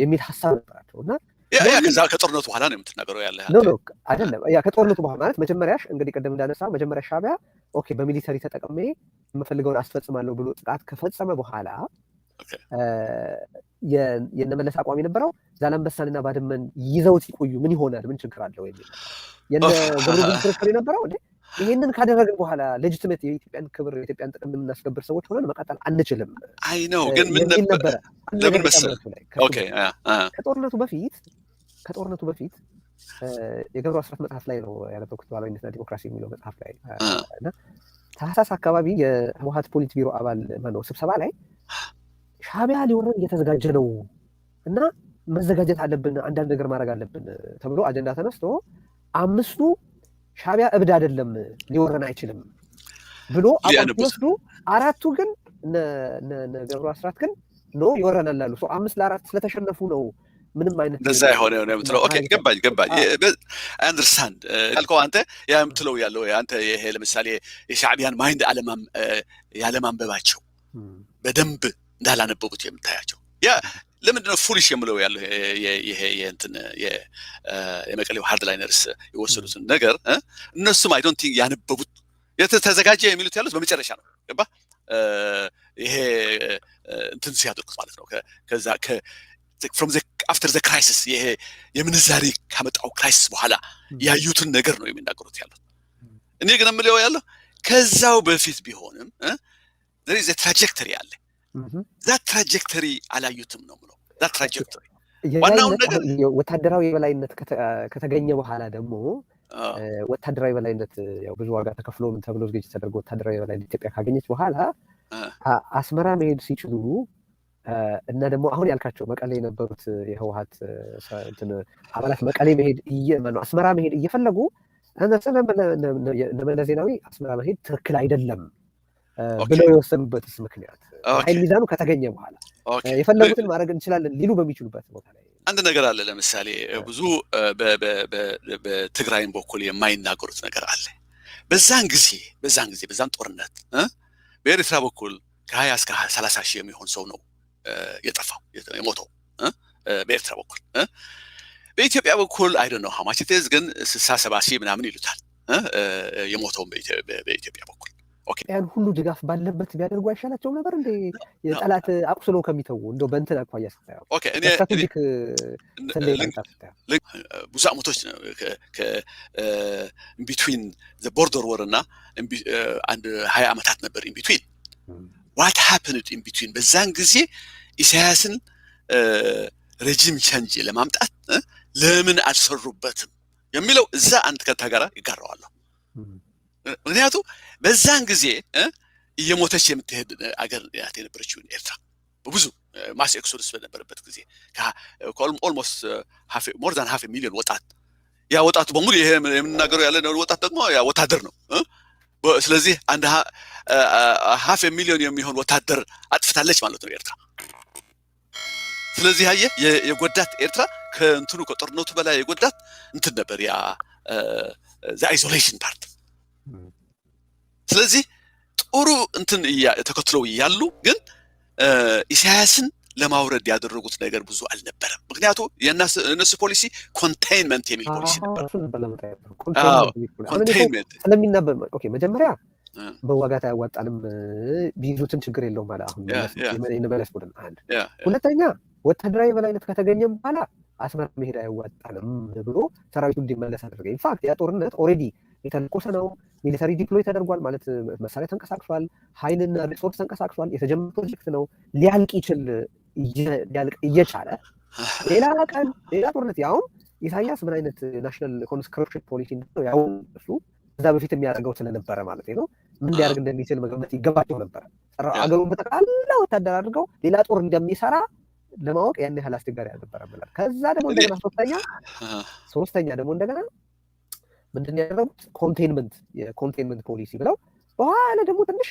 [SPEAKER 2] የሚል ሐሳብ ነበራቸውና
[SPEAKER 1] ያ ከዛ ከጦርነቱ በኋላ ነው የምትናገረው ያለ
[SPEAKER 2] ነው አይደለም ያ ከጦርነቱ በኋላ ማለት መጀመሪያ እንግዲህ ቀደም እንዳነሳ መጀመሪያ ሻዕቢያ ኦኬ በሚሊተሪ ተጠቅሜ የምፈልገውን አስፈጽማለሁ ብሎ ጥቃት ከፈጸመ በኋላ የነመለስ አቋም የነበረው ዛላምበሳንና ባድመን ይዘውት ይቆዩ ምን ይሆናል ምን ችግር አለው የሚል የነ ገብሩ ክርክር የነበረው እንዴ ይሄንን ካደረግን በኋላ ሌጂቲሜት የኢትዮጵያን ክብር የኢትዮጵያን ጥቅም የምናስከብር ሰዎች ሆነን መቀጠል አንችልም።
[SPEAKER 1] አይ ነው ግን ምን ነበር ለምን መሰለህ ኦኬ
[SPEAKER 2] ከጦርነቱ በፊት የገብሩ አስራት መጽሐፍ ላይ ነው ያነበብኩት ሉዓላዊነትና ዲሞክራሲ የሚለው መጽሐፍ ላይ እና ታህሳስ አካባቢ የህወሓት ፖሊት ቢሮ አባል ማነው ስብሰባ ላይ ሻዕቢያ ሊወረን እየተዘጋጀ ነው እና መዘጋጀት አለብን አንዳንድ ነገር ማድረግ አለብን ተብሎ አጀንዳ ተነስቶ 5ቱ ሻዕቢያ እብድ አይደለም ሊወረን አይችልም ብሎ አቋም ወስዶ 4ቱ ግን ገብሩ አስራት ግን ነው ይወረናል አሉ። 5-4 ስለተሸነፉ ነው ምንም አይነት
[SPEAKER 1] እንደዛ የሆነ ነው የምትለው። ኦኬ ገባኝ አንደርስታንድ አልከው አንተ ያ የምትለው ያለው አንተ ይሄ ለምሳሌ የሻዕቢያን ማይንድ ያለማንበባቸው በደንብ እንዳላነበቡት የምታያቸው ያ ለምንድነው ፉሊሽ የምለው ያለው ይሄ እንትን የመቀሌው ሃርድላይነርስ የወሰዱትን ነገር እነሱም አይ ዶንት ቲንክ ያነበቡት የተዘጋጀ የሚሉት ያሉት በመጨረሻ ነው ገባ ይሄ እንትን ሲያደርጉት ማለት ነው ከዛ from the after the crisis ይሄ የምንዛሪ ካመጣው ክራይሲስ በኋላ ያዩትን ነገር ነው የሚናገሩት ያሉት። እኔ ግን የምለው ያለው ከዛው በፊት ቢሆንም there is a trajectory አለ that trajectory አላዩትም ነው ምለው that trajectory ዋናው ነገር
[SPEAKER 2] ወታደራዊ የበላይነት ከተገኘ በኋላ ደግሞ ወታደራዊ የበላይነት ያው ብዙ ዋጋ ተከፍሎም ተብሎ ዝግጅት ተደርጎ ወታደራዊ የበላይነት ኢትዮጵያ ካገኘች በኋላ አስመራ መሄድ ሲችሉ እና ደግሞ አሁን ያልካቸው መቀሌ የነበሩት የህወሓት አባላት መቀሌ መሄድ አስመራ መሄድ እየፈለጉ እነመለስ ዜናዊ አስመራ መሄድ ትክክል አይደለም ብለው የወሰኑበትስ ምክንያት ኃይል ሚዛኑ ከተገኘ በኋላ የፈለጉትን ማድረግ እንችላለን ሊሉ በሚችሉበት ቦታ ላይ
[SPEAKER 1] አንድ ነገር አለ። ለምሳሌ ብዙ በትግራይን በኩል የማይናገሩት ነገር አለ። በዛን ጦርነት በኤርትራ በኩል ከ20 እስከ 30 ሺህ የሚሆን ሰው ነው የጠፋው የሞተው በኤርትራ በኩል በኢትዮጵያ በኩል አይ ዶንት ኖ ሃው ማች ኢት ኢዝ ግን 60-70 ሺህ ምናምን ይሉታል የሞተው በኢትዮጵያ በኩል ኦኬ
[SPEAKER 2] ያን ሁሉ ድጋፍ ባለበት ቢያደርጉ አይሻላቸውም ነበር እንዴ የጠላት አቁስሎ ከሚተው እንደው በእንትን አኳያ ስታየው
[SPEAKER 1] ኦኬ እኔ ብዙ አመቶች ነው in between the border war እና አንድ 20 አመታት ነበር in between what happened in between በዛን ጊዜ ኢሳያስን ሬጂም ቼንጅ ለማምጣት ለምን አልሰሩበትም የሚለው እዛ አንድ ከተጋራ ይጋራዋል። ምክንያቱም በዛን ጊዜ እየሞተች የምትሄድ አገር ያት የነበረችው ኤርትራ ብዙ ማስ ኤክሶዱስ በነበረበት ጊዜ almost more than half a million ወጣት ያ ወጣቱ በሙሉ ይሄ የምንናገረው ያለ ነው ወጣት ደግሞ ያ ወታደር ነው ስለዚህ አንድ half a million የሚሆን ወታደር አጥፍታለች ማለት ነው ኤርትራ። ስለዚህ የጎዳት ኤርትራ ከእንትኑ ከጦርነቱ በላይ የጎዳት እንትን ነበር ያ the isolation part ስለዚህ ጥሩ እንትን ተከትለው ያሉ ግን ኢሳያስን ለማውረድ ያደረጉት ነገር ብዙ አልነበረም። ምክንያቱም የእነሱ ፖሊሲ ኮንቴይንመንት የሚል ፖሊሲ ነበር። ኮንቴይንመንት
[SPEAKER 2] ስለሚናበብ መጀመሪያ በዋጋት አያዋጣንም ቢይዙትን ችግር የለውም ማለት አሁን የመለስ ቡድን አንድ። ሁለተኛ ወታደራዊ በላይነት ከተገኘም በኋላ አስመራ መሄድ አያዋጣንም ብሎ ሰራዊቱ እንዲመለስ አደረገ። ኢንፋክት ያ ጦርነት ኦልሬዲ የተለኮሰ ነው። ሚሊተሪ ዲፕሎይ ተደርጓል ማለት መሳሪያ ተንቀሳቅሷል፣ ኃይልና ሪሶርስ ተንቀሳቅሷል። የተጀመረ ፕሮጀክት ነው። ሊያልቅ እየቻለ ሌላ ጦርነት ያውም ኢሳያስ ምን አይነት ናሽናል ኮንስክሪፕሽን ፖሊሲ ነው ያው እሱ እዛ በፊት የሚያደርገው ስለነበረ ማለት ነው ምን ሊያደርግ እንደሚችል መገመት ይገባቸው ነበረ። አገሩን በጠቅላላ ወታደር አድርገው ሌላ ጦር እንደሚሰራ ለማወቅ ያን ያህል አስቸጋሪ አልነበረም ብለን ከዛ ደግሞ እንደገና ሶስተኛ ደግሞ እንደገና ምንድን ያደረጉት የኮንቴንመንት ፖሊሲ ብለው በኋላ ደግሞ ትንሽ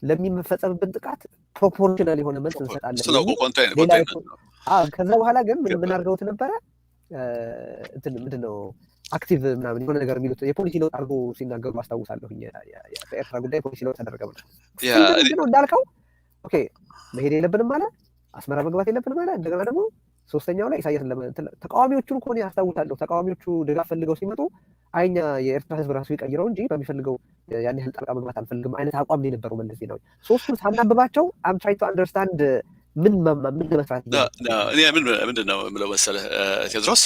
[SPEAKER 2] ለሚፈጸምብን ጥቃት ፕሮፖርሽናል የሆነ መልስ እንሰጣለን። ከዛ በኋላ ግን ምን አድርገውት ነበረ ምንድነው አክቲቭ ምናምን የሆነ ነገር የሚሉት የፖሊሲ ለውጥ አድርጎ ሲናገሩ አስታውሳለሁ። በኤርትራ ጉዳይ ፖሊሲ ለውጥ ተደረገ ብለው እንዳልከው መሄድ የለብንም ማለት አስመራ መግባት የለብንም ማለት እንደገና ደግሞ ሶስተኛው ላይ ኢሳያስን ተቃዋሚዎቹን ከሆነ ያስታውሳለሁ። ተቃዋሚዎቹ ድጋፍ ፈልገው ሲመጡ አይኛ የኤርትራ ህዝብ ራሱ ይቀይረው እንጂ በሚፈልገው ያን ያህል ጣልቃ መግባት አልፈልግም አይነት አቋም ላይ ነበሩ መለስ ዜናዊ። ሶስቱን ሳናብባቸው አም ትራይንግ ቱ አንደርስታንድ ምን ለመስራት
[SPEAKER 1] ምንድን ነው የምለው መሰለህ ቴዎድሮስ